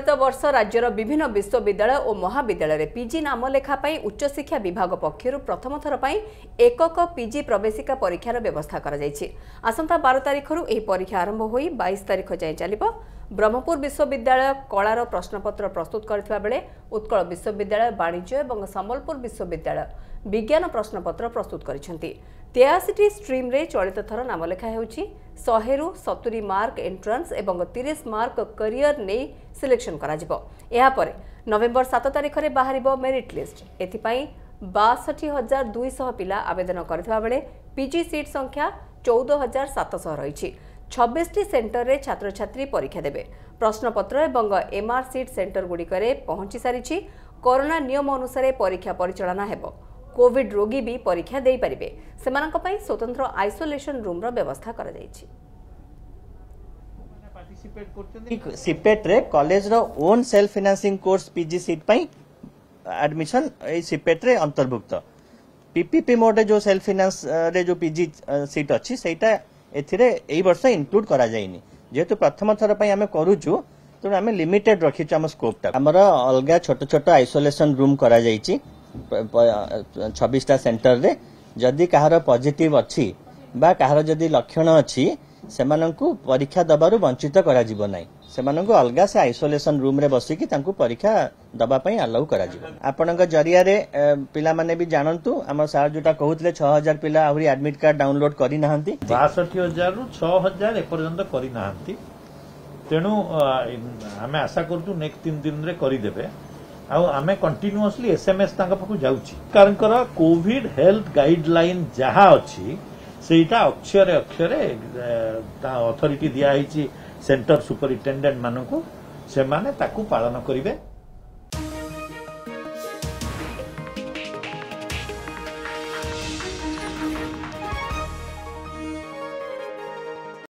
चलित वर्ष राज्यर विभिन्न विश्वविद्यालय और महाविद्यालय पीजी नाम लेखा उच्च शिक्षा विभाग पक्षर प्रथम थर एकक पीजी प्रवेशिका परीक्षार व्यवस्था आसंता 12 तारिख परीक्षा आरंभ हो 22 तारिख जाए चलिब। ब्रह्मपुर विश्वविद्यालय कलार प्रश्नपत्र प्रस्तुत करथिबा बेले उत्कल विश्वविद्यालय वाणिज्य और संबलपुर विश्वविद्यालय विज्ञान प्रश्नपत्र प्रस्तुत करिसेंती। 83 स्ट्रीम रे चलित थर नाम लेखा हेउची 100 रु 70 मार्क एंट्रांस एवं 30 मार्क करियर ने सिलेक्शन करा जिवो। एहा परे नवेम्बर 7 तारिख रे बाहरिबो मेरिट लिस्ट। एथिपाई 62,200 पिला आवेदन करथिबा बेले पीजी सीट संख्या 14,700 रहिछि। 26 सेंटर रे छात्र छात्री परीक्षा देबे। प्रश्नपत्र एवं एमआर सीट सेंटर गुड़िकरे पहुंची सारिछि। कोरोना नियम अनुसार परीक्षा परिचालना हेबो। कोविड रोगी भी परीक्षा दे पारिबे। सेमानक पई स्वतंत्र आइसोलेशन रूम रो व्यवस्था करा जायछि। सिपेट रे कॉलेज रो own self financing course PG seat पई एडमिशन ए सिपेट रे अंतर्भुक्त। पीपीपी मोड जो सेल्फ फाइनेंस रे जो पीजी सीट अछि सेटा एथिरे एई वर्ष इंक्लूड करा जायनी। जेहेतु प्रथम थर पई हमें करूछु तो हमें लिमिटेड रखिछु हम स्कोप टा। हमर अलगा छोट छोट आइसोलेशन रूम करा जायछि 26टा सेंटर रे। जदि कहार पॉजिटिव अच्छी बा कहार जदि लक्षण अच्छी सेमानंकु परीक्षा दबारु वंचित करा जिवो नै। सेमानंकु अलगा से आइसोलेशन रूम रे बसिकी तांकु परीक्षा दबा पई अलाउ करा जिवो। आपनक जरिया रे पिला माने भी जानंतु हमर सार जोटा कहउतले 6000 पिला आहुरी एडमिट कार्ड डाउनलोड करि नाहंती। 62000 रु 6000 एपर्यंत करि नाहंती। तेणु हमें आशा करछु नेक्स्ट 3 दिन रे करि देबे। आमे कंटिन्यूअसली एसएमएस तांका पाखु जाउची। कारण कोविड हेल्थ गाइडलाइन जहा अछि सेटा अक्षरे अक्षरे अथॉरिटी दिया हिची सेंटर सुपरिटेंडेंट मानकु से माने ताकु पालन करिवे।